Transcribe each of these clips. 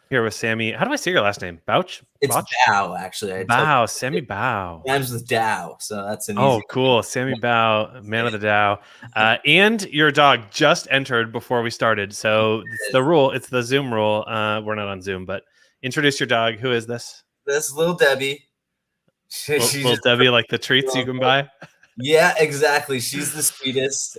here with Sammy. How do I say your last name? Bauch? It's Bauch? Bao, actually. I told Bao, Sammy Bao. rhymes with Dow, so that's an Oh, easy. cool. Sammy Bao, man of the Dow. And your dog just entered before we started. So it's the rule. It's the Zoom rule. We're not on Zoom, but introduce your dog. Who is this? This is little Debbie. She Little just Debbie, like the treats you can buy? Yeah, exactly. She's the sweetest.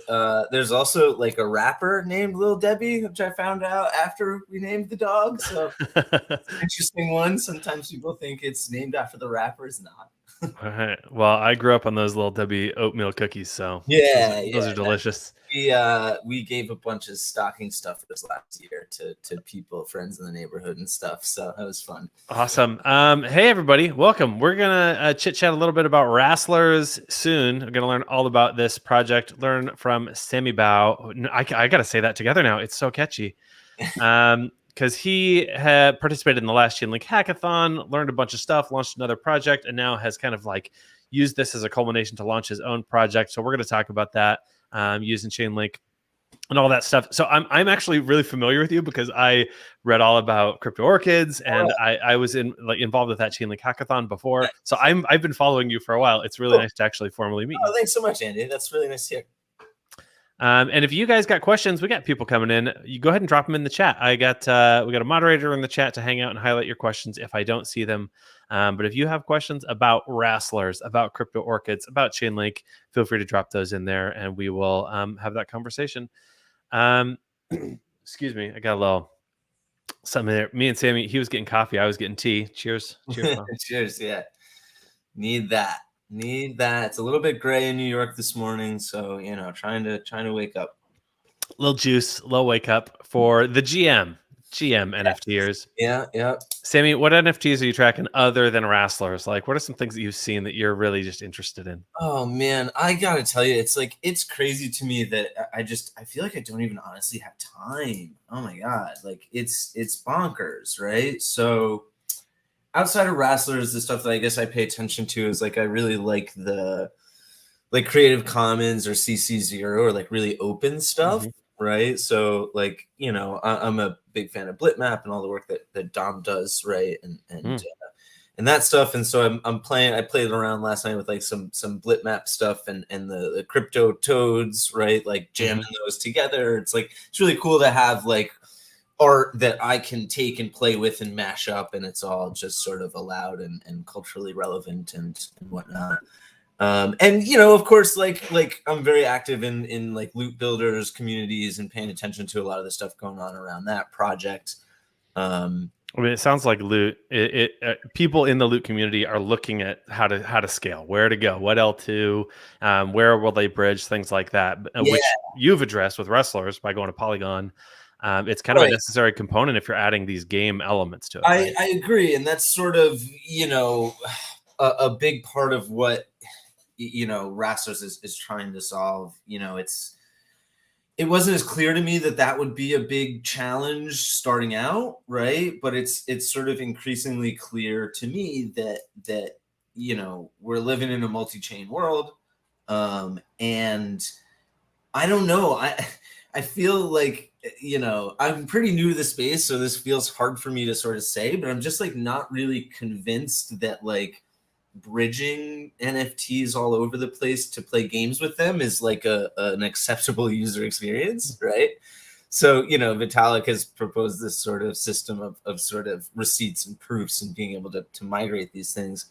There's also like a rapper named Lil Debbie, which I found out after we named the dog. So it's an interesting one. Sometimes people think it's named after the rapper. It's not. All right. Well, I grew up on those Little Debbie oatmeal cookies, so those are delicious. We gave a bunch of stocking stuffers last year to people, friends in the neighborhood and stuff. So that was fun. Awesome. Hey, everybody. Welcome. We're going to chit-chat a little bit about Wrasslers soon. We're going to learn all about this project, learn from Sammy Bao. I got to say that together now. It's so catchy. Because he had participated in the last Chainlink hackathon, learned a bunch of stuff, launched another project, and now has kind of like used this as a culmination to launch his own project. So we're going to talk about that using Chainlink and all that stuff. So I'm actually really familiar with you because I read all about crypto orchids, and I was involved with that Chainlink hackathon before. So I've been following you for a while. It's really nice to actually formally meet you. Oh, thanks so much, Andy. That's really nice to hear. And if you guys got questions, we got people coming in. You go ahead and drop them in the chat. We got a moderator in the chat to hang out and highlight your questions if I don't see them. But if you have questions about Wrasslers, about crypto orchids, about Chainlink, feel free to drop those in there, and we will have that conversation. Excuse me, I got a little something there. Me and Sammy, he was getting coffee, I was getting tea. Cheers. Cheers. Cheers. Yeah, need that. It's a little bit gray in New York this morning, so trying to wake up. Little juice, little wake up for the GM NFTers. Yeah. Sammy, what NFTs are you tracking other than Wrasslers? Like, what are some things that you've seen that you're really just interested in? Oh man, I gotta tell you, it's crazy to me that I feel like I don't even honestly have time. Oh my god, like it's bonkers, right? So outside of Wrasslers, the stuff that I guess I pay attention to is like I really like the Creative Commons or CC0 or like really open stuff, right? So like I'm a big fan of Blitmap and all the work that Dom does, right? And that stuff. And so I played around last night with like some Blitmap stuff and the crypto toads, right? Like jamming those together. It's really cool to have like art that I can take and play with and mash up, and it's all just sort of allowed and culturally relevant and whatnot. And of course, like I'm very active in like loot builders communities and paying attention to a lot of the stuff going on around that project. I mean, it sounds like loot. People in the loot community are looking at how to scale, where to go, what L2, where will they bridge, things like that, which you've addressed with Wrasslers by going to Polygon. It's kind of a necessary component if you're adding these game elements to it. I agree, and that's sort of a big part of what Wrasslers is trying to solve. It wasn't as clear to me that would be a big challenge starting out, right? But it's sort of increasingly clear to me that we're living in a multi-chain world, and I don't know. I feel like I'm pretty new to the space, so this feels hard for me to sort of say, but I'm just like not really convinced that like bridging NFTs all over the place to play games with them is like an acceptable user experience, right? So Vitalik has proposed this sort of system of sort of receipts and proofs and being able to migrate these things,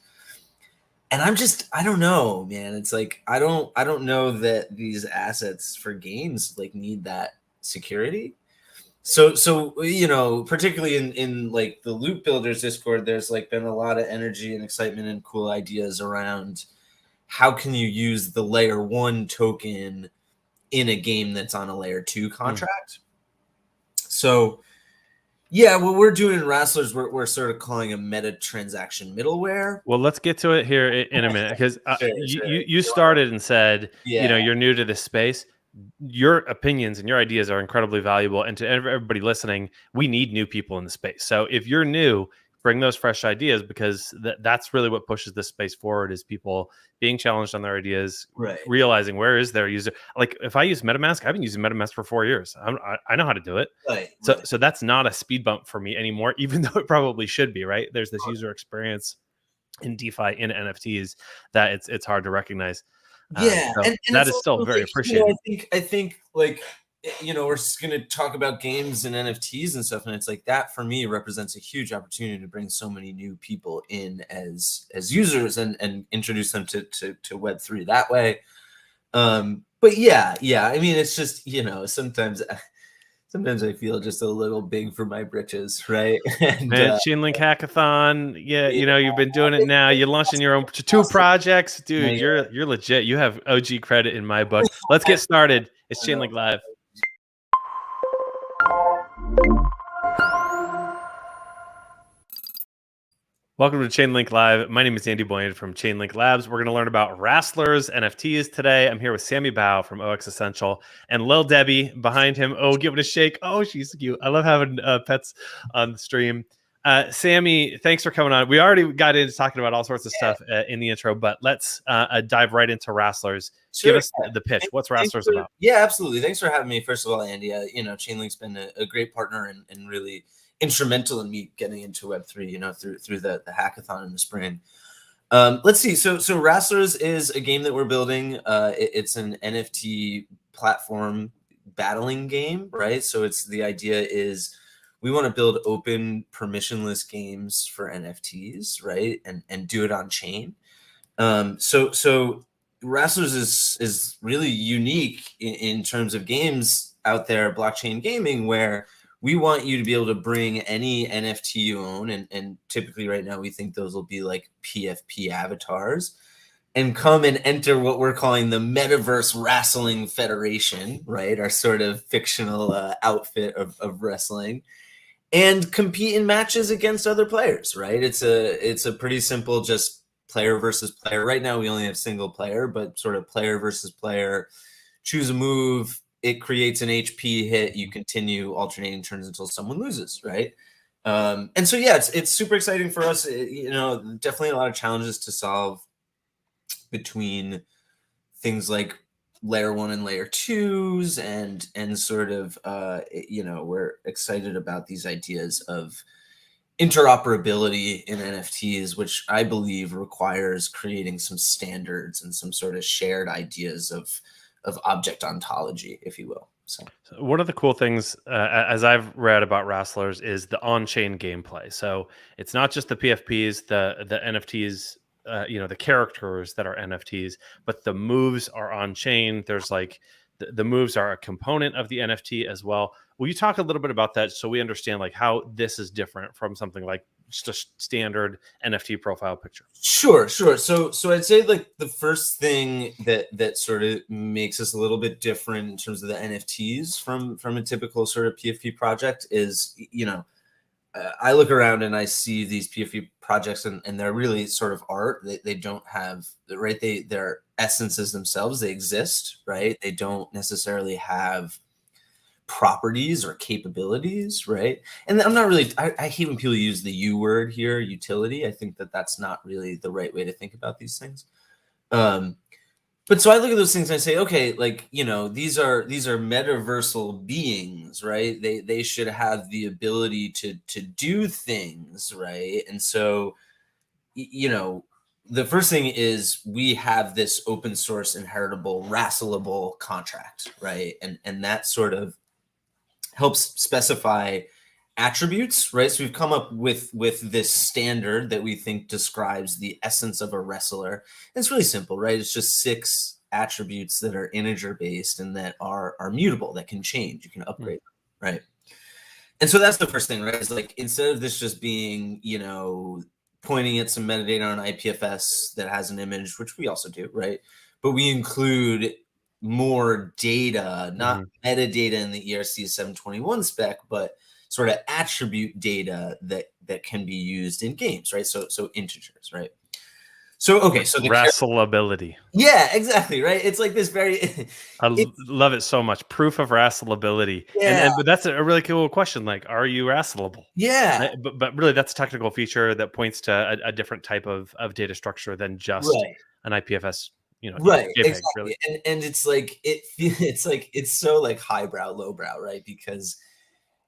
and I don't know, man. It's like I don't know that these assets for games like need that security. So particularly in like the loot builders Discord, there's like been a lot of energy and excitement and cool ideas around how can you use the layer 1 token in a game that's on a layer 2 contract. So yeah, what we're doing in Wrasslers, we're sort of calling a meta transaction middleware. Well, let's get to it here in a minute, because you started and said you're new to this space. Your opinions and your ideas are incredibly valuable, and to everybody listening, we need new people in the space. So if you're new, bring those fresh ideas, because that's really what pushes this space forward, is people being challenged on their ideas, Right. realizing where is their user. Like if I use MetaMask, I've been using MetaMask for 4 years. I know how to do it. Right. So that's not a speed bump for me anymore, even though it probably should be, right? There's this user experience in DeFi, in NFTs, that it's hard to recognize. Yeah, So and that it's is still also very like, you know, appreciated. I think like, we're just gonna talk about games and NFTs and stuff, and it's like that for me represents a huge opportunity to bring so many new people in as users and introduce them to Web3 that way. But yeah, I mean, it's just, sometimes I feel just a little big for my britches, right? And Man, Chainlink Hackathon. Yeah, yeah, you've been doing it now. You're launching your own two awesome. projects, dude. I, You're legit. You have OG credit in my book. Let's get started. It's I know. Chainlink Live. Welcome to Chainlink Live. My name is Andy Boyan from Chainlink Labs. We're going to learn about Wrasslers, NFTs today. I'm here with Sammy Bauch from OX Essential and Lil Debbie behind him. Oh, give it a shake. Oh, she's cute. I love having pets on the stream. Sammy, thanks for coming on. We already got into talking about all sorts of stuff in the intro, but let's dive right into Wrasslers. Sure, Give us the pitch. What's Wrasslers about? Yeah, absolutely. Thanks for having me. First of all, Andy, Chainlink's been a great partner and really instrumental in me getting into Web3, through the hackathon in the spring. Let's see. So Wrasslers is a game that we're building. It's an NFT platform battling game, right? So the idea is we want to build open permissionless games for NFTs, right? And do it on chain. So Wrasslers is really unique in terms of games out there, blockchain gaming, where we want you to be able to bring any NFT you own, and typically right now we think those will be like PFP avatars, and come and enter what we're calling the Metaverse Wrestling Federation, right? Our sort of fictional outfit of wrestling, and compete in matches against other players, right? It's a pretty simple, just player versus player. Right now we only have single player, but sort of player versus player. Choose a move, it creates an HP hit, you continue alternating turns until someone loses, right? And so yeah, it's super exciting for us. Definitely a lot of challenges to solve between things like layer 1 and layer 2s, and sort of we're excited about these ideas of interoperability in NFTs, which I believe requires creating some standards and some sort of shared ideas of object ontology, if you will. So one of the cool things, as I've read about Wrasslers, is the on-chain gameplay. So it's not just the PFPs, the NFTs, the characters that are NFTs, but the moves are on-chain. There's like the moves are a component of the NFT as well. Will you talk a little bit about that so we understand like how this is different from something like just a standard NFT profile picture? Sure. So I'd say like the first thing that sort of makes us a little bit different in terms of the NFTs from a typical sort of PFP project is, I look around and I see these PFP projects and they're really sort of art. They don't have, right? They're essences themselves. They exist, right? They don't necessarily have properties or capabilities, right? And I'm not really, I hate when people use the U word here, utility. I think that's not really the right way to think about these things. But so I look at those things and I say, okay, like, these are metaversal beings, right? They should have the ability to do things, right? And so, the first thing is we have this open source inheritable wrestleable contract, right? And that sort of helps specify attributes, right? So we've come up with this standard that we think describes the essence of a wrestler. And it's really simple, right? It's just 6 attributes that are integer based and that are mutable, that can change. You can upgrade them, right? And so that's the first thing, right? It's like, instead of this just being, pointing at some metadata on IPFS that has an image, which we also do, right? But we include more data, not metadata in the ERC 721 spec, but sort of attribute data that can be used in games, right? So integers, right? So okay, so the Wrestleability. yeah, exactly, right. It's like this very Love it so much. Proof of wrestleability, yeah, but that's a really cool question. Like, are you wrestleable? yeah, But really, that's a technical feature that points to a different type of data structure than just right. an IPFS, Right, JPEG. Really. exactly, and it's like it's like it's so like highbrow, lowbrow, right? Because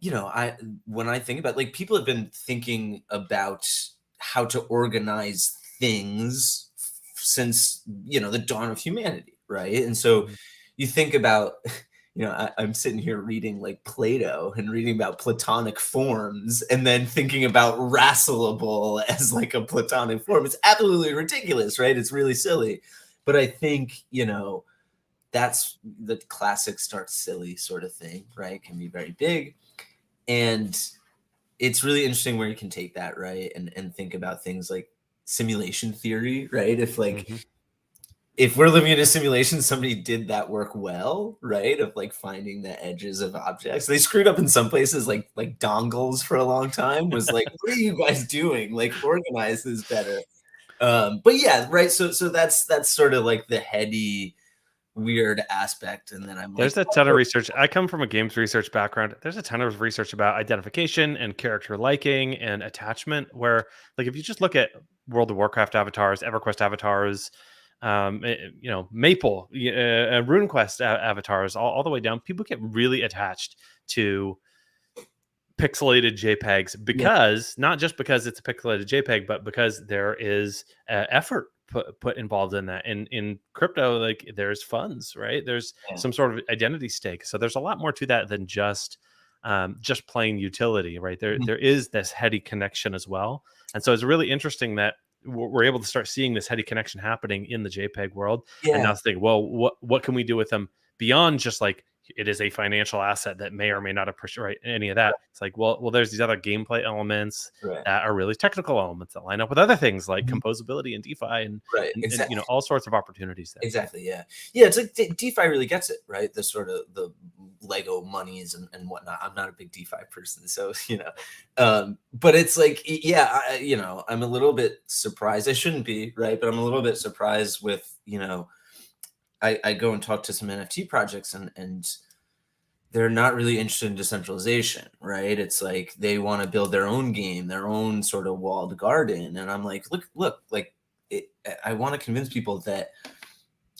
I when I think about like people have been thinking about how to organize things since the dawn of humanity, right? And so Mhm. you think about I'm sitting here reading like Plato and reading about platonic forms and then thinking about wrestleable as like a platonic form. It's absolutely ridiculous, right? It's really silly. But I think, that's the classic start silly sort of thing, right? Can be very big. And it's really interesting where you can take that, right? And think about things like simulation theory, right? Mhm. If we're living in a simulation, somebody did that work well, right? Of like finding the edges of objects. They screwed up in some places, like dongles for a long time. Was like, what are you guys doing? Like, organize this better. But yeah, right. So that's sort of like the heady, weird aspect. And then I'm like, There's a ton of research. I come from a games research background. There's a ton of research about identification and character liking and attachment. Where, like, if you just look at World of Warcraft avatars, EverQuest avatars, Maple, RuneQuest avatars, all the way down, people get really attached to pixelated JPEGs yeah, because not just because it's a pixelated JPEG, but because there is effort put involved in that. In crypto, like there's funds, right? There's yeah. some sort of identity stake. So there's a lot more to that than just plain utility, right? Mhm. There is this heady connection as well, and so it's really interesting that we're able to start seeing this heady connection happening in the JPEG world, and Yeah, now think, well, what can we do with them beyond just like it is a financial asset that may or may not appreciate right, any of that. It's like, there's these other gameplay elements right. that are really technical elements that line up with other things like Mhm. composability and DeFi Right, and exactly. all sorts of opportunities there. Exactly. Yeah. Yeah. It's like DeFi really gets it, right? The sort of the Lego monies and whatnot. I'm not a big DeFi person, so but it's like, yeah, I'm a little bit surprised. I shouldn't be, right? But I'm a little bit surprised with, I go and talk to some NFT projects and they're not really interested in decentralization, right? It's like they want to build their own game, their own sort of walled garden, and I'm like, look, like I want to convince people that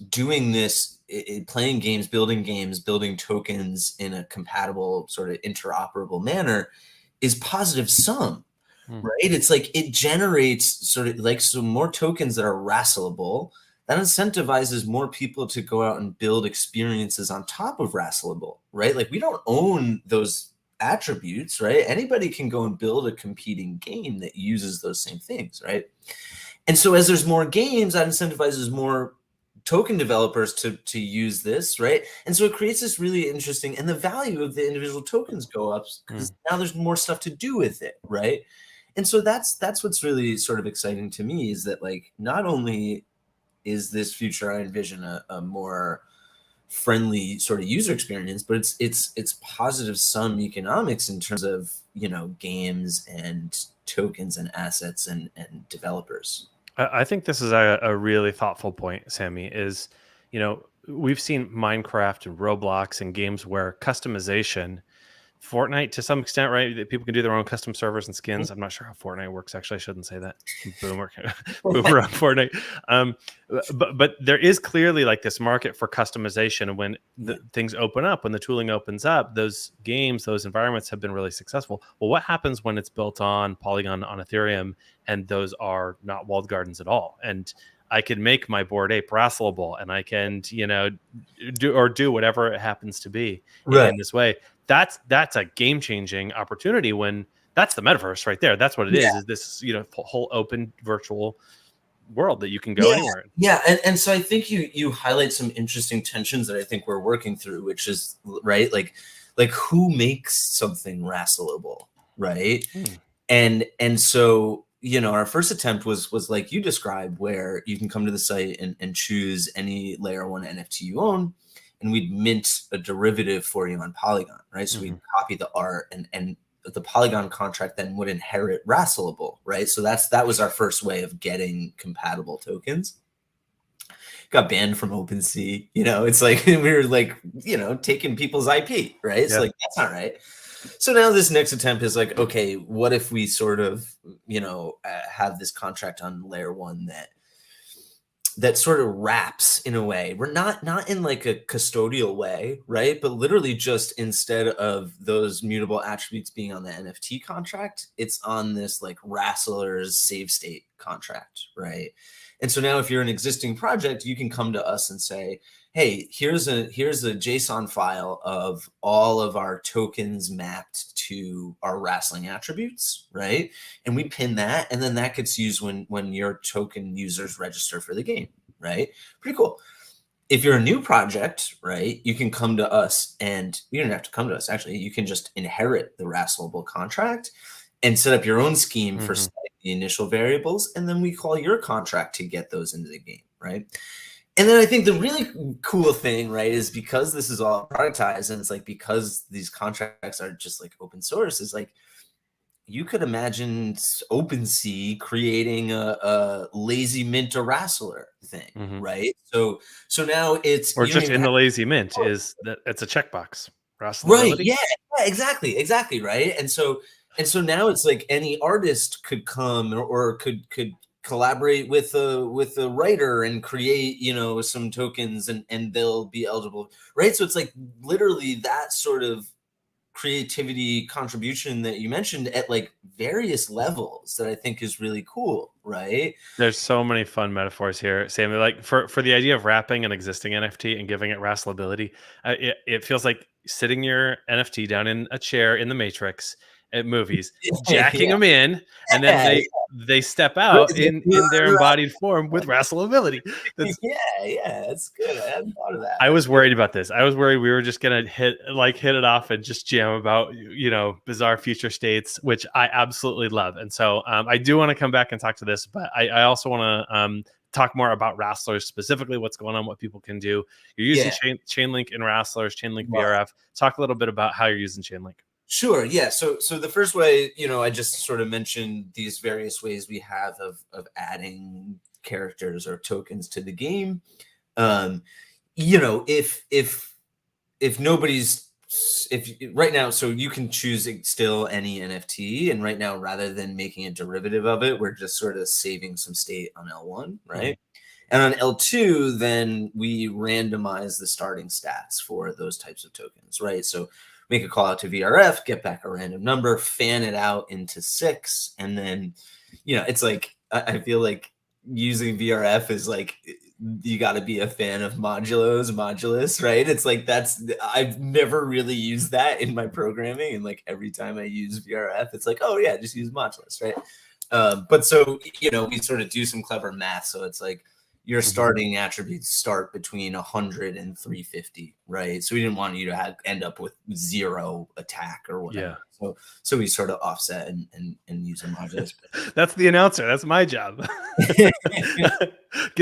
doing this, playing games, building tokens in a compatible sort of interoperable manner is positive sum, Hmm. right? It's like it generates sort of like some more tokens that are wrestleable. That incentivizes more people to go out and build experiences on top of wrestleable, right? Like we don't own those attributes, right? Anybody can go and build a competing game that uses those same things, right? And so as there's more games, that incentivizes more token developers to use this, right? And so it creates this really interesting, and the value of the individual tokens go up Hmm. because now there's more stuff to do with it, right? And so that's what's really sort of exciting to me is that like not only is this future I envision a more friendly sort of user experience, but it's positive sum economics in terms of games and tokens and assets and developers. I think this is a really thoughtful point, Sammy. We've seen Minecraft and Roblox and games where customization Fortnite to some extent, right? That people can do their own custom servers and skins. I'm not sure how Fortnite works. Actually, I shouldn't say that. Boomer, boomer on Fortnite. Um, but there is clearly like this market for customization, and when Yeah. things open up, when the tooling opens up, those games, those environments have been really successful. Well, what happens when it's built on Polygon on Ethereum, and those are not walled gardens at all? And I can make my Bored Ape wrestleable, and I can, do whatever it happens to be Right. in this way. That's a game changing opportunity when that's the metaverse right there. That's what it Yeah. is this whole open virtual world that you can go Yeah. anywhere in. Yeah. And so I think you highlight some interesting tensions that I think we're working through, which is right, like who makes something wrestleable, right? Hmm. And so our first attempt was like you described, where you can come to the site and choose any layer one NFT you own, and we'd mint a derivative for you on Polygon, right? So Hmm. we'd copy the art and the Polygon contract then would inherit wrestleable, right? So that was our first way of getting compatible tokens. Got banned from OpenSea. It's like we were like, taking people's IP, right? It's like, that's not right. So now this next attempt is like, okay, what if we sort of, have this contract on layer 1 that sort of wraps in a way. We're not in like a custodial way, right? But literally just instead of those mutable attributes being on the NFT contract, it's on this like Wrasslers save state contract, right? And so now if you're an existing project, you can come to us and say, hey, here's a JSON file of all of our tokens mapped to our wrestling attributes, right? And we pin that, and then that gets used when your token users register for the game, right? Pretty cool. If you're a new project, right, you can come to us, and you don't have to come to us, actually. You can just inherit the wrestleable contract and set up your own scheme for setting the initial variables, and then we call your contract to get those into the game, right? And then I think the really cool thing, right, is because this is all productized, and it's like because these contracts are just like open source, is like you could imagine OpenSea creating a lazy mint a wrestler thing, right? So now it's or just in the lazy mint is that it's a checkbox. Right? Yeah, exactly, right? And so now it's like any artist could come or could collaborate with a writer and create some tokens and they'll be eligible, right? So it's like literally that sort of creativity contribution that you mentioned at like various levels that I think is really cool, right? There's so many fun metaphors here, Sammy. Like for the idea of wrapping an existing NFT and giving it wrestleability, it feels like sitting your NFT down in a chair in the Matrix at movies, jacking them in, and then they step out in their embodied form with wrestleability. That's good. I hadn't thought of that. I was worried about this. I was worried we were just gonna hit it off and just jam about bizarre future states, which I absolutely love. And so I do want to come back and talk to this, but I also want to talk more about Wrasslers, specifically what's going on, what people can do. You're using Chainlink in Wrasslers, Chainlink VRF. Talk a little bit about how you're using Chainlink. Sure. Yeah. So the first way, I just sort of mentioned these various ways we have of adding characters or tokens to the game. If nobody's, right now, so you can choose still any NFT, and right now, rather than making a derivative of it, we're just sort of saving some state on L1, right? And on L2, then we randomize the starting stats for those types of tokens, right? So make a call out to VRF, get back a random number, fan it out into 6. And then, it's like, I feel like using VRF is like, you got to be a fan of modulus, right? It's like, I've never really used that in my programming. And like every time I use VRF, it's like, oh yeah, just use modulus, right? But so, we sort of do some clever math. So it's like, your starting attributes start between 100 and 350, right? So we didn't want you to end up with 0 attack or whatever. Yeah. So we sort of offset and use a modulus. That's the announcer. That's my job. Get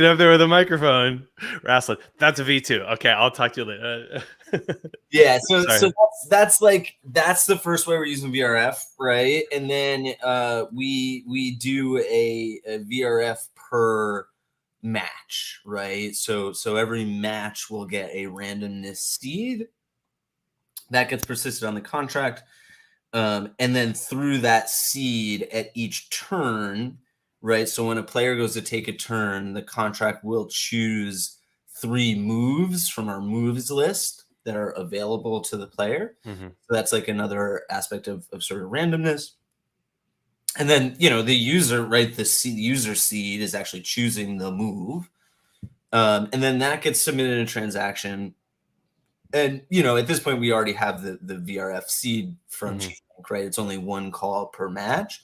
up there with a microphone, wrestling. That's a V2. Okay, I'll talk to you later. Yeah. So that's the first way we're using VRF, right? And then we do a VRF per match, right? So every match will get a randomness seed that gets persisted on the contract, and then through that seed at each turn, right? So when a player goes to take a turn, the contract will choose 3 moves from our moves list that are available to the player. So that's like another aspect of sort of randomness. And then, the user, right, the user seed is actually choosing the move. And then that gets submitted in a transaction. And, at this point, we already have the VRF seed from Chainlink, right? It's only 1 call per match.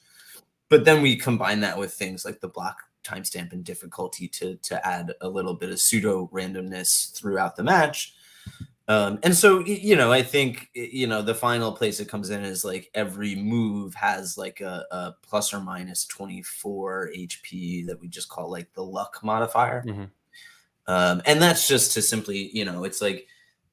But then we combine that with things like the block timestamp and difficulty to add a little bit of pseudo randomness throughout the match. And so, I think, the final place it comes in is like every move has like a plus or minus 24 HP that we just call like the luck modifier. And that's just to simply, it's like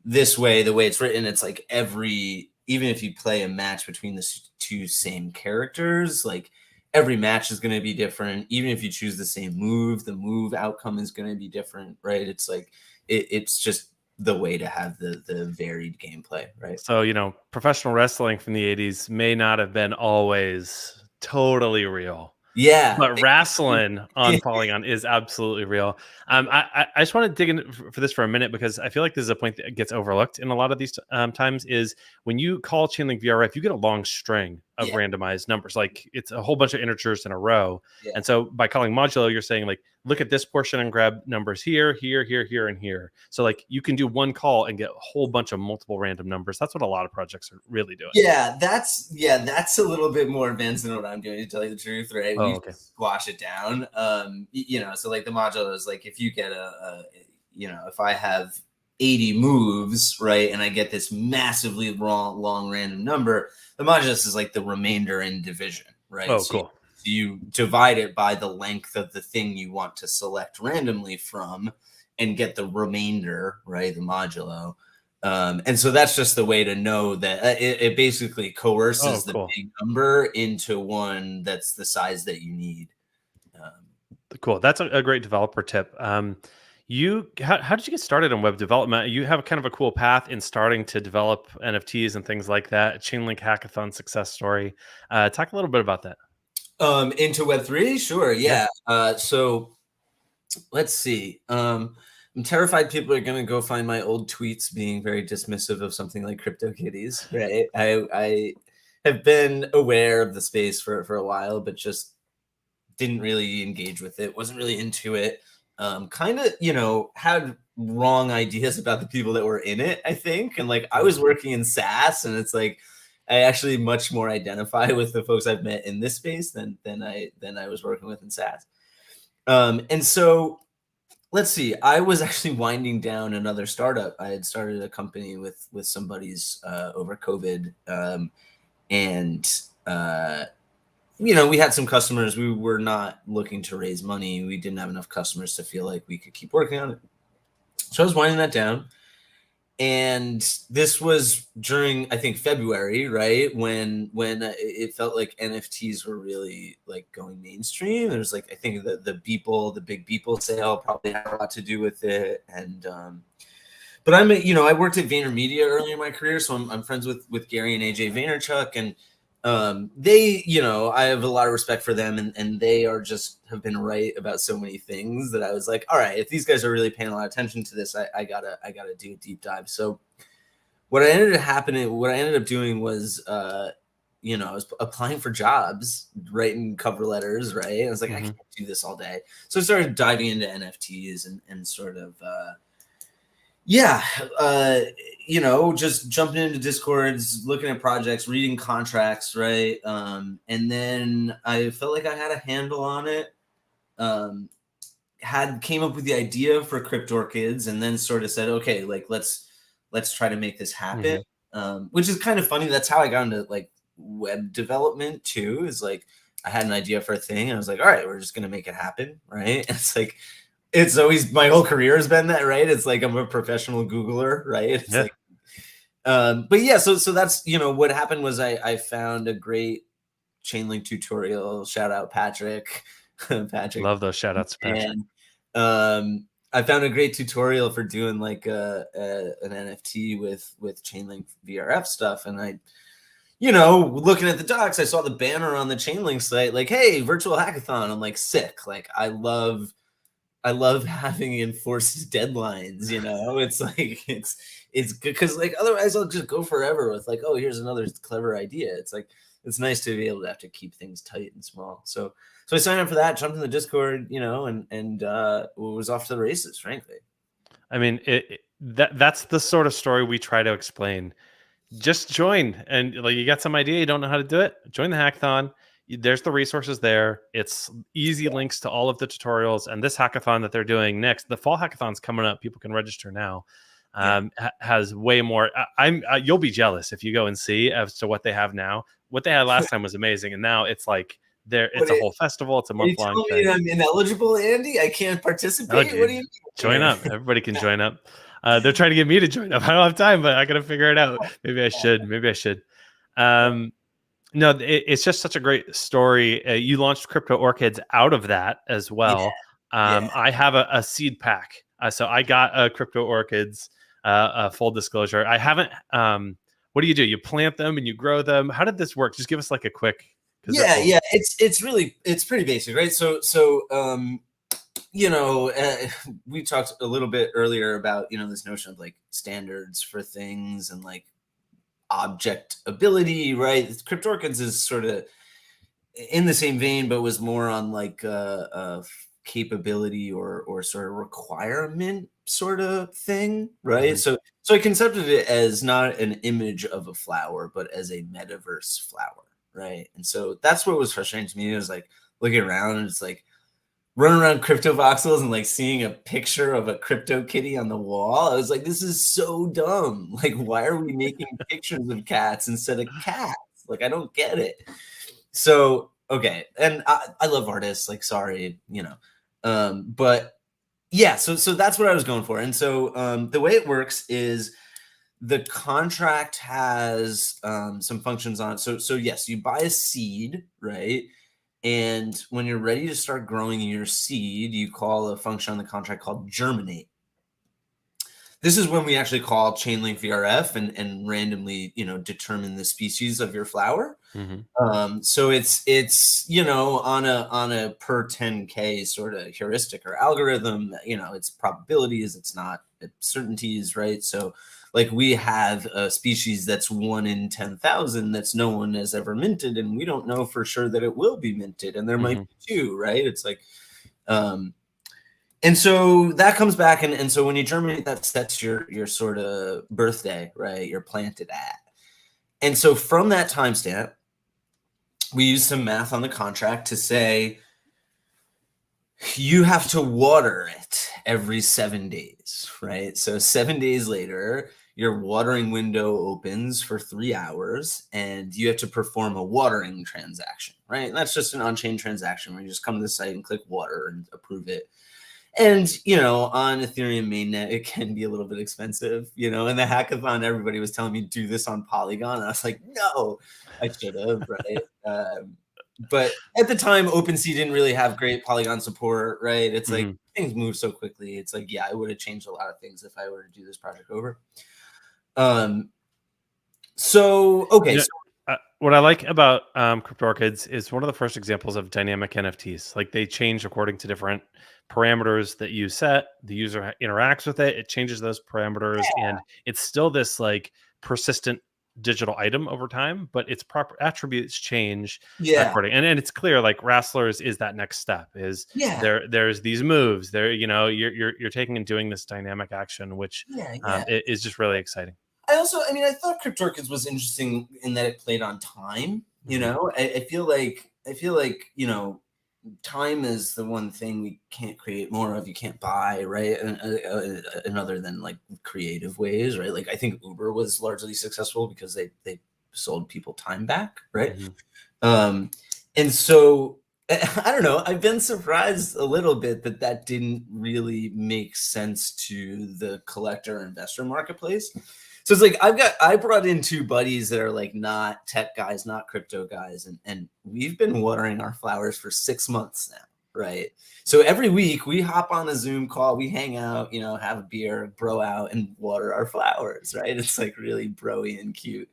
this way, the way it's written, it's like every even if you play a match between the two same characters, like every match is going to be different. Even if you choose the same move, the move outcome is going to be different, right? It's like it's just the way to have the varied gameplay, right? So, you know, professional wrestling from the 80s may not have been always totally real. Yeah. But wrestling on Polygon is absolutely real. I just want to dig in for this for a minute, because I feel like this is a point that gets overlooked in a lot of these times, is when you call Chainlink VRF, you get a long string of randomized numbers. Like it's a whole bunch of integers in a row. Yeah. And so by calling modulo, you're saying like, look at this portion and grab numbers here, here, here, here, and here. So like you can do one call and get a whole bunch of multiple random numbers. That's what a lot of projects are really doing. Yeah, that's a little bit more advanced than what I'm doing, to tell you the truth, right? Oh, We okay. squash it down. You know, so like the modulo is like, if you get you know, if I have 80 moves, right, and I get this massively long random number, the modulus is like the remainder in division, right? Oh, so cool. You divide it by the length of the thing you want to select randomly from and get the remainder, right, the modulo. And so that's just the way to know that it basically coerces the big number into one that's the size that you need. Cool. That's a great developer tip. How did you get started in web development? You have kind of a cool path in starting to develop NFTs and things like that. Chainlink hackathon success story. Talk a little bit about that. Into Web3, sure, yeah. So let's see. I'm terrified people are going to go find my old tweets being very dismissive of something like CryptoKitties, right? I have been aware of the space for a while, but just didn't really engage with it. Wasn't really into it. Kind of, you know, had wrong ideas about the people that were in it, I think. And like, I was working in SaaS, and it's like, I actually much more identify with the folks I've met in this space than I was working with in SaaS. And so let's see, I was actually winding down another startup. I had started a company with some buddies over COVID. You know, we had some customers. We were not looking to raise money. We didn't have enough customers to feel like we could keep working on it. So I was winding that down. And this was during, I think, February, right? When it felt like NFTs were really like going mainstream. There's like, I think the big Beeple sale probably had a lot to do with it. And, but I worked at VaynerMedia early in my career. So I'm friends with Gary and AJ Vaynerchuk, and they, you know, I have a lot of respect for them, and they are just have been right about so many things that I was like, all right, if these guys are really paying a lot of attention to this, I gotta do a deep dive. So what ended up doing was, you know, I was applying for jobs, writing cover letters, right? I was like, I can't do this all day. So I started diving into NFTs and sort of, you know, just jumping into Discords, looking at projects, reading contracts, right? And then I felt like I had a handle on it. Came up with the idea for Orchids, and then sort of said, okay, like let's try to make this happen. Which is kind of funny. That's how I got into like web development too. Is like I had an idea for a thing, and I was like, all right, we're just gonna make it happen, right? And it's like, it's always, my whole career has been that, right? It's like I'm a professional Googler, right? It's like, but yeah, so that's, you know, what happened was I found a great Chainlink tutorial. Shout out Patrick. Patrick. Love those shout outs, Patrick. And I found a great tutorial for doing like an NFT with Chainlink VRF stuff. And I, you know, looking at the docs, I saw the banner on the Chainlink site, like, hey, virtual hackathon. I'm like, sick. Like, I love having enforced deadlines, you know. It's like it's good, because like otherwise I'll just go forever with like, oh, here's another clever idea. It's like, it's nice to be able to have to keep things tight and small. So I signed up for that, jumped in the Discord, you know, and was off to the races, frankly. I mean, that's the sort of story we try to explain. Just join, and like, you got some idea, you don't know how to do it, join the hackathon. There's the resources there. It's easy links to all of the tutorials, and this hackathon that they're doing next, the fall hackathon's coming up. People can register now. Has way more. You'll be jealous if you go and see as to what they have now. What they had last time was amazing, and now it's like it's a whole festival. It's a month-long thing. I'm ineligible, Andy. I can't participate. Oh, what do you mean? Join up. Everybody can join up. They're trying to get me to join up. I don't have time, but I gotta figure it out. Maybe I should. Maybe I should. No, it's just such a great story. You launched Crypto Orchids out of that as well. Yeah. I have a seed pack. So I got a Crypto Orchids, full disclosure. I haven't, what do? You plant them and you grow them. How did this work? Just give us like a quick. Yeah. It's pretty basic, right? We talked a little bit earlier about, this notion of like standards for things and like object ability, right? Crypto Orchids is sort of in the same vein, but was more on like a capability or sort of requirement sort of thing, right? So I concepted it as not an image of a flower, but as a metaverse flower, right? And so that's what was frustrating to me. It was like looking around and it's like running around crypto voxels and like seeing a picture of a crypto kitty on the wall. I was like, this is so dumb. Like, why are we making pictures of cats instead of cats? Like, I don't get it. So, okay. And I love artists, like, sorry, but yeah, so that's what I was going for. And so the way it works is the contract has some functions on it. So yes, you buy a seed, right? And when you're ready to start growing your seed, you call a function on the contract called germinate. This is when we actually call Chainlink VRF and randomly, determine the species of your flower. So it's on a per 10K sort of heuristic or algorithm. It's probabilities, it's not certainties, right? So like we have a species that's 1 in 10,000 that's no one has ever minted, and we don't know for sure that it will be minted, and there might be 2, right? It's like, and so that comes back, and so when you germinate, that sets your sort of birthday, right? You're planted at, and so from that timestamp, we use some math on the contract to say you have to water it every 7 days, right? So 7 days later, your watering window opens for 3 hours and you have to perform a watering transaction, right? And that's just an on-chain transaction where you just come to the site and click water and approve it. And, on Ethereum mainnet, it can be a little bit expensive, in the hackathon, everybody was telling me do this on Polygon. And I was like, no, I should have, right? But at the time, OpenSea didn't really have great Polygon support, right? It's like things move so quickly. It's like, yeah, I would have changed a lot of things if I were to do this project over. Okay. What I like about Crypto Orchids is one of the first examples of dynamic NFTs. Like they change according to different parameters that you set. The user interacts with it. It changes those parameters, and it's still this like persistent digital item over time, but its proper attributes change according. And it's clear like Wrasslers is that next step. There's these moves there. You're taking and doing this dynamic action, which is just really exciting. I thought Crypto Orchids was interesting in that it played on time. I feel like time is the one thing we can't create more of. You can't buy, right? And other than like creative ways, right? Like I think Uber was largely successful because they sold people time back, right? And so I don't know. I've been surprised a little bit that didn't really make sense to the collector investor marketplace. So it's like I brought in 2 buddies that are like not tech guys, not crypto guys, and we've been watering our flowers for 6 months now, right? So every week we hop on a Zoom call, we hang out, have a beer, bro out, and water our flowers, right? It's like really broy and cute.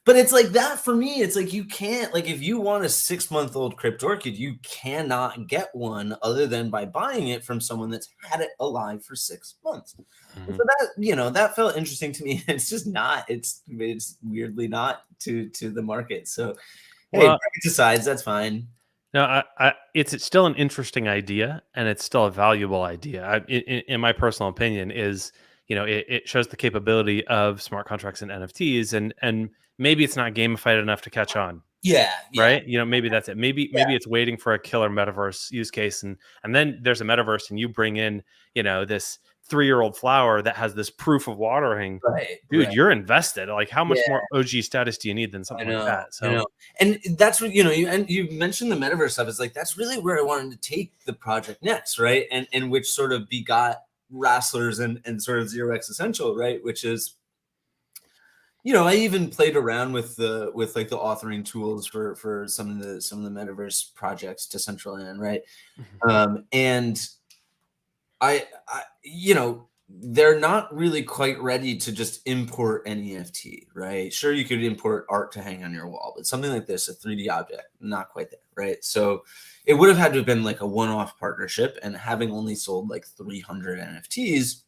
But it's like that for me. It's like you can't, like if you want a 6-month-old Crypto Orchid, you cannot get one other than by buying it from someone that's had it alive for 6 months. So that that felt interesting to me. It's just not. It's weirdly not to the market. So hey, market decides, that's fine. No, it's still an interesting idea, and it's still a valuable idea. In my personal opinion, is it shows the capability of smart contracts and NFTs, and maybe it's not gamified enough to catch on. Right. Maybe that's it. Maybe it's waiting for a killer metaverse use case, and then there's a metaverse, and you bring in this 3-year-old flower that has this proof of watering. Dude, you're invested. Like how much more OG status do you need than something like that? So and that's what you mentioned the metaverse stuff. It's like that's really where I wanted to take the project next, right? And which sort of begot Wrasslers and sort of 0x Essential, right? Which is, I even played around with like the authoring tools for some of the Metaverse projects, Decentraland, right? And I they're not really quite ready to just import an NFT, right? Sure, you could import art to hang on your wall, but something like this, a 3D object, not quite there, right? So it would have had to have been like a one-off partnership, and having only sold like 300 NFTs,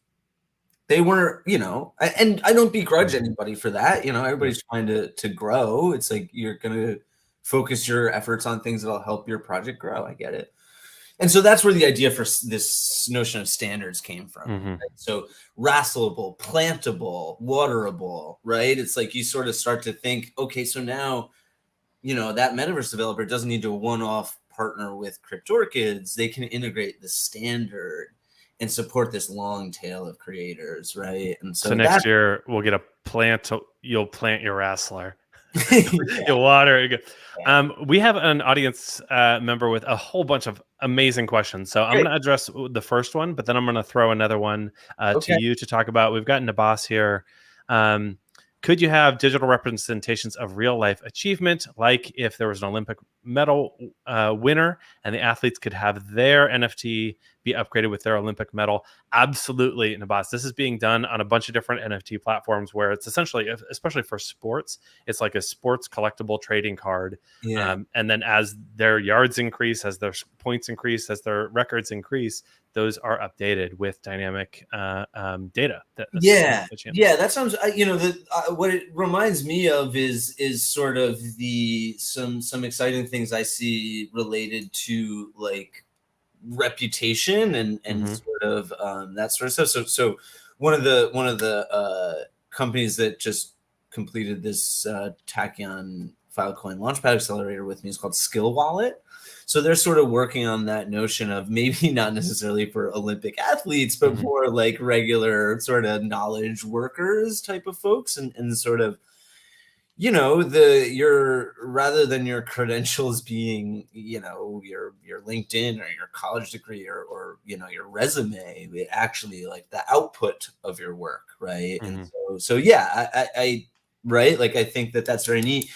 they weren't, and I don't begrudge anybody for that. Everybody's trying to grow. It's like you're gonna focus your efforts on things that'll help your project grow. I get it. And so that's where the idea for this notion of standards came from. Right? So wrestleable, plantable, waterable, right? It's like you sort of start to think, okay, so now, that Metaverse developer doesn't need to one-off partner with Orchids. They can integrate the standard and support this long tail of creators, right? And so next year we'll get a plant. You'll plant your Wrastler. You'll water. We have an audience member with a whole bunch of amazing questions. So I'm going to address the first one, but then I'm going to throw another one to you to talk about. We've got Nabas here. Could you have digital representations of real life achievement, like if there was an Olympic medal winner and the athletes could have their NFT be upgraded with their Olympic medal? Absolutely, Nabas. This is being done on a bunch of different NFT platforms where it's essentially, especially for sports, it's like a sports collectible trading card. And then as their yards increase, as their points increase, as their records increase, those are updated with dynamic data. That sounds. What it reminds me of is sort of some exciting things I see related to like reputation and sort of that sort of stuff. So one of the companies that just completed this Tachyon Filecoin Launchpad Accelerator with me is called Skill Wallet. So they're sort of working on that notion of maybe not necessarily for Olympic athletes, but more like regular sort of knowledge workers type of folks, and sort of, your rather than your credentials being, your LinkedIn or your college degree or your resume, it actually like the output of your work, right? And so yeah, I right, like I think that's very neat.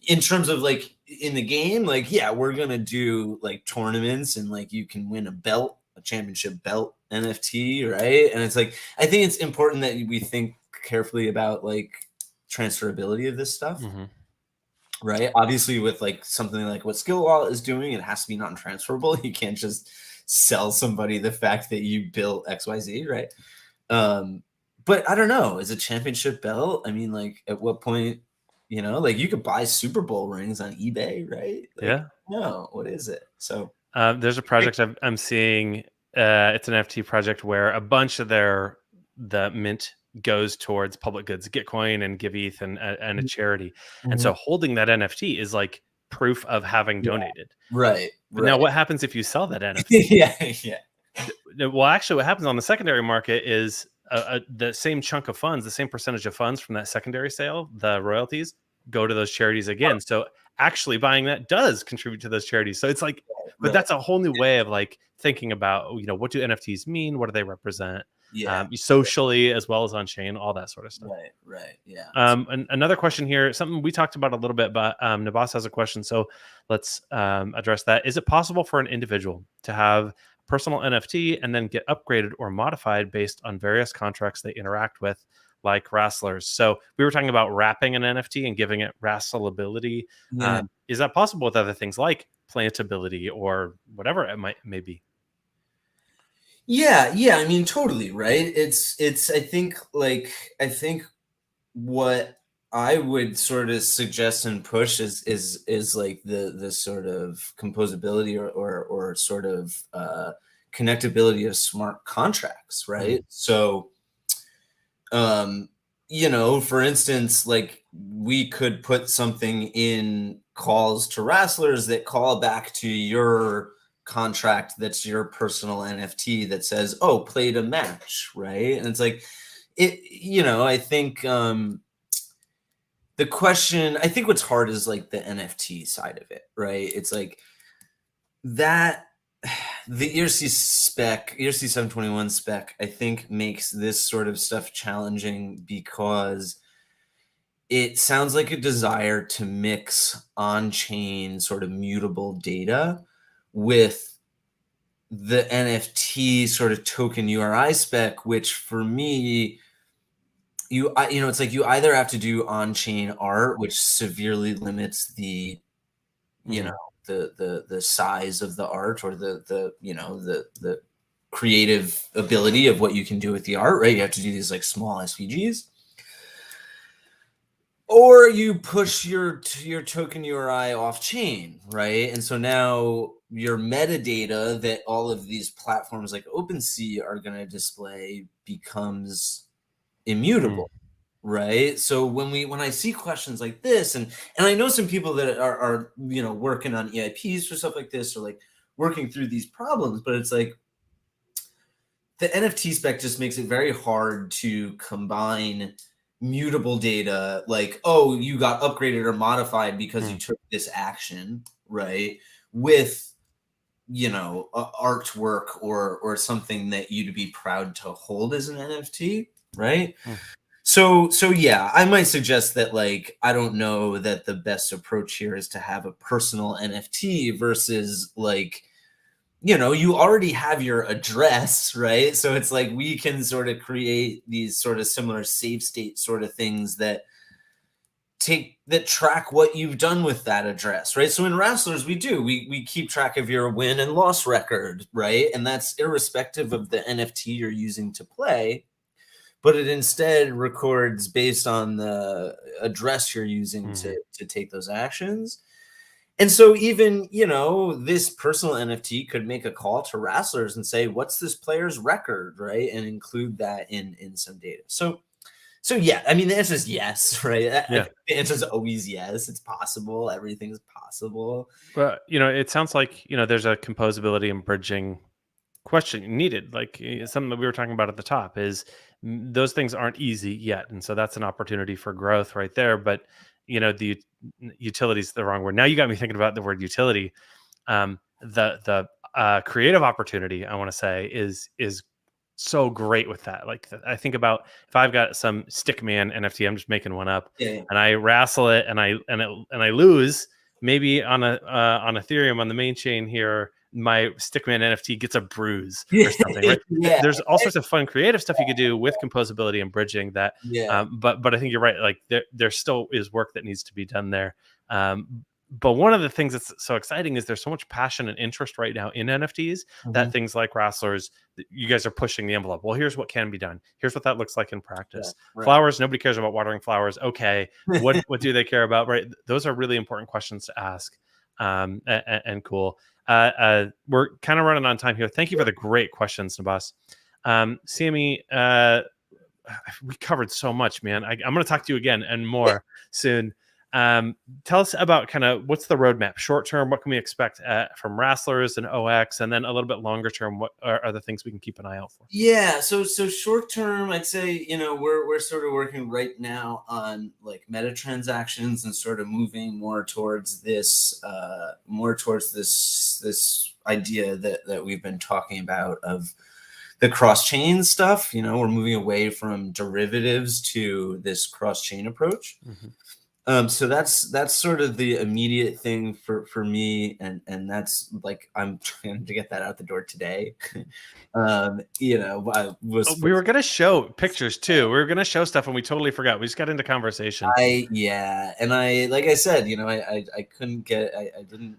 In terms of like in the game, like, yeah, we're going to do like tournaments and like you can win a championship belt NFT, right? And it's like, I think it's important that we think carefully about like transferability of this stuff, right? Obviously with like something like what Skill Wallet is doing, it has to be non-transferable. You can't just sell somebody the fact that you built XYZ, right? But I don't know, is a championship belt? I mean, like at what point, like you could buy Super Bowl rings on eBay, right? Like, no, what is it? So there's a project I'm seeing. It's an NFT project where a bunch of the mint goes towards public goods, Gitcoin and GiveETH and a charity. And so holding that NFT is like proof of having donated. Right. But now what happens if you sell that NFT? Well, actually what happens on the secondary market is the same chunk of funds, the same percentage of funds from that secondary sale, the royalties go to those charities again. So actually buying that does contribute to those charities. So it's like, but that's a whole new way of like thinking about, what do NFTs mean? What do they represent? Socially as well as on chain, all that sort of stuff. Right. Yeah. And another question here, something we talked about a little bit, but Nabas has a question. So let's address that. Is it possible for an individual to have personal NFT and then get upgraded or modified based on various contracts they interact with, like Wrasslers? So we were talking about wrapping an NFT and giving it wrestleability. Is that possible with other things like plantability or whatever it may be? Yeah. I mean, totally. Right. It's, I think what I would sort of suggest and push is like the sort of composability or sort of connectability of smart contracts, right? So, for instance, like we could put something in calls to Wrasslers that call back to your contract that's your personal NFT that says, oh, played a match, right? And it's like, I think the question, I think what's hard is like the NFT side of it, right? It's like that The ERC 721 spec, I think, makes this sort of stuff challenging because it sounds like a desire to mix on-chain sort of mutable data with the NFT sort of token URI spec, which for me, it's like you either have to do on-chain art, which severely limits the, you know, the size of the art, or the creative ability of what you can do with the art, right? You have to do these like small SVGs. Or you push your token URI off chain, right? And so now your metadata that all of these platforms like OpenSea are going to display becomes immutable, right? So when I see questions like this, and I know some people that are working on EIPs for stuff like this, or like working through these problems, but it's like the NFT spec just makes it very hard to combine mutable data, like, oh, you got upgraded or modified because you took this action, right, with artwork or something that you'd be proud to hold as an NFT, right? So yeah, I might suggest that, like, I don't know that the best approach here is to have a personal NFT versus, like, you already have your address, right? So it's like we can sort of create these sort of similar save state sort of things that track what you've done with that address, right? So in Wrasslers, we keep track of your win and loss record, right? And that's irrespective of the NFT you're using to play, but it instead records based on the address you're using to take those actions. And so even, this personal NFT could make a call to Wrasslers and say, what's this player's record, right? And include that in some data. So yeah, I mean, the answer is yes, right? Yeah. The answer is always yes. It's possible. Everything's possible. But, it sounds like, there's a composability and bridging question needed. Like something that we were talking about at the top is those things aren't easy yet. And so that's an opportunity for growth right there. But, the utility is the wrong word. Now you got me thinking about the word utility. The creative opportunity, I want to say, is so great with that. Like I think about if I've got some Stickman NFT, I'm just making one up, Yeah. and I wrestle it and I lose, maybe on on Ethereum on the main chain here, my Stickman NFT gets a bruise or something, right? Yeah. There's all sorts of fun creative stuff you could do with composability and bridging that. Yeah. But I think you're right. Like there still is work that needs to be done there. But one of the things that's so exciting is there's so much passion and interest right now in NFTs that things like Wrasslers, you guys are pushing the envelope. Well, here's what can be done. Here's what that looks like in practice. Yeah, right. Flowers, nobody cares about watering flowers. Okay, what do they care about? Right, those are really important questions to ask. And cool. We're kind of running on time here. Thank you for the great questions, Nabas. Sammy, we covered so much, man. I'm going to talk to you again and more soon. Tell us about kind of what's the roadmap, short term, what can we expect from Wrasslers and OX, and then a little bit longer term, what are the things we can keep an eye out for? Yeah, so short term, I'd say, we're sort of working right now on like meta transactions and sort of moving more towards this this idea that we've been talking about of the cross-chain stuff. We're moving away from derivatives to this cross-chain approach. So that's sort of the immediate thing for me, and that's like I'm trying to get that out the door today. We were gonna show pictures too. We were gonna show stuff, and we totally forgot. We just got into conversation. And I like I said, I couldn't get, I didn't.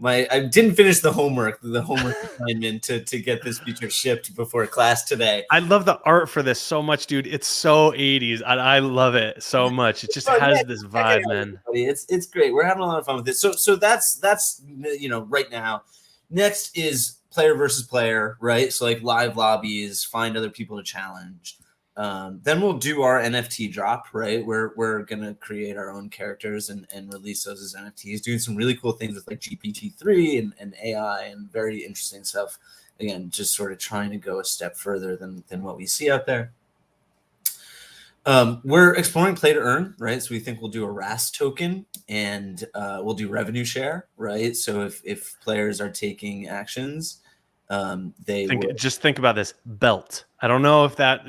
I didn't finish the homework assignment to get this feature shipped before class today. I love the art for this so much, dude. It's so 80s. I love it so much. It just has this vibe, man. It's great. We're having a lot of fun with it. So that's right now. Next is player versus player, right? So like live lobbies, find other people to challenge. Then we'll do our NFT drop, right? We're gonna create our own characters and release those as NFTs, doing some really cool things with like GPT-3 and AI and very interesting stuff. Again, just sort of trying to go a step further than what we see out there. We're exploring play to earn, right? So we think we'll do a RAS token and we'll do revenue share, right? So if players are taking actions, They would. Just think about this belt. I don't know if that,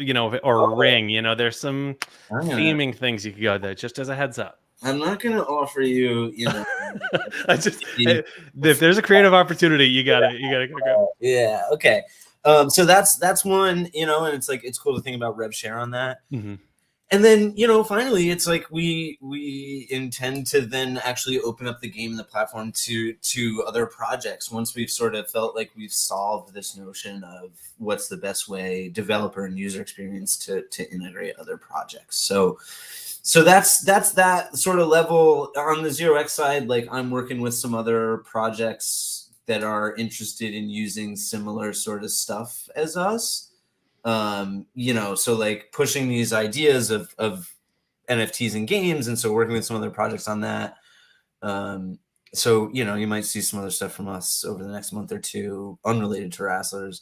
or ring, there's some theming things you could go there, just as a heads up. I'm not going to offer you, if there's a creative opportunity, you gotta go. Yeah. Okay. So that's one, and it's like, it's cool to think about rev share on that. Mm-hmm. And then, finally, it's like we intend to then actually open up the game and the platform to other projects once we've sort of felt like we've solved this notion of what's the best way, developer and user experience, to integrate other projects. So that's that sort of level. On the 0x side, like, I'm working with some other projects that are interested in using similar sort of stuff as us. So like pushing these ideas of NFTs in games, and so working with some other projects on that. So you might see some other stuff from us over the next month or two, unrelated to Wrasslers.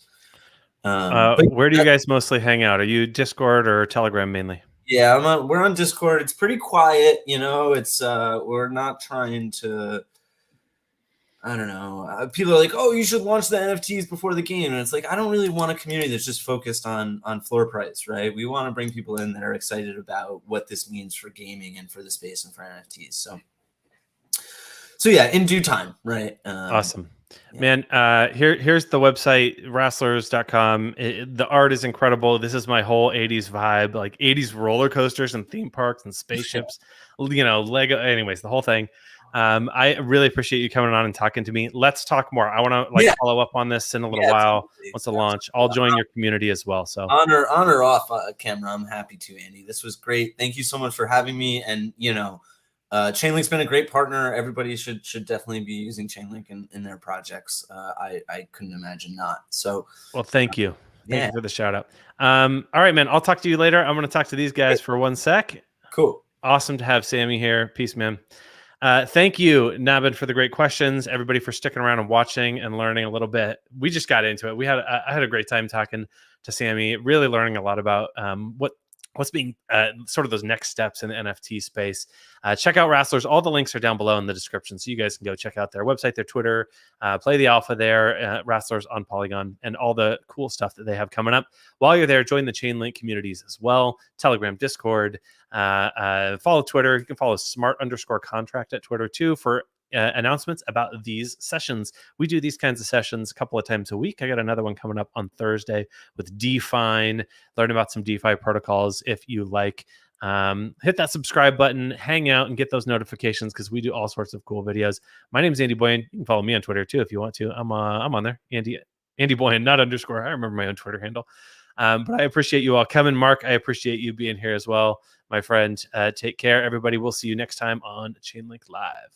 Where do you guys mostly hang out? Are you Discord or Telegram mainly? Yeah, we're on Discord. It's pretty quiet. It's we're not trying to. I don't know. People are like, "Oh, you should launch the NFTs before the game," and it's like, I don't really want a community that's just focused on floor price, right? We want to bring people in that are excited about what this means for gaming and for the space and for NFTs. So yeah, in due time, right? Awesome, yeah. Man. Here's the website, wrasslers.com. The art is incredible. This is my whole 80s vibe, like 80s roller coasters and theme parks and spaceships, Lego. Anyways, the whole thing. I really appreciate you coming on and talking to me. Let's talk more. I want to follow up on this in a little while. Totally. Once the launch, I'll join your community as well. So on or off camera, I'm happy to, Andy. This was great. Thank you so much for having me. And Chainlink's been a great partner. Everybody should definitely be using Chainlink in their projects. I couldn't imagine not. So well, thank you. Thank you for the shout out. All right, man. I'll talk to you later. I'm going to talk to these guys for 1 sec. Cool. Awesome to have Sammy here. Peace, man. Thank you, Nabin, for the great questions. Everybody for sticking around and watching and learning a little bit. We just got into it. I had a great time talking to Sammy, really learning a lot about what's being sort of those next steps in the NFT space. Check out Wrasslers. All the links are down below in the description, so you guys can go check out their website, their Twitter, play the alpha there, Wrasslers on Polygon, and all the cool stuff that they have coming up. While you're there, join the Chainlink communities as well, Telegram, Discord, follow Twitter. You can follow smart_contract at Twitter too for announcements about these sessions. We do these kinds of sessions a couple of times a week. I got another one coming up on Thursday with DeFi, learn about some DeFi protocols if you like. Hit that subscribe button, hang out, and get those notifications because we do all sorts of cool videos. My name is Andy Boyan. You can follow me on Twitter too if you want to. I'm on there, Andy Boyan, not underscore. I remember my own Twitter handle. But I appreciate you all coming. Mark, I appreciate you being here as well, my friend. Take care, everybody. We'll see you next time on Chainlink Live.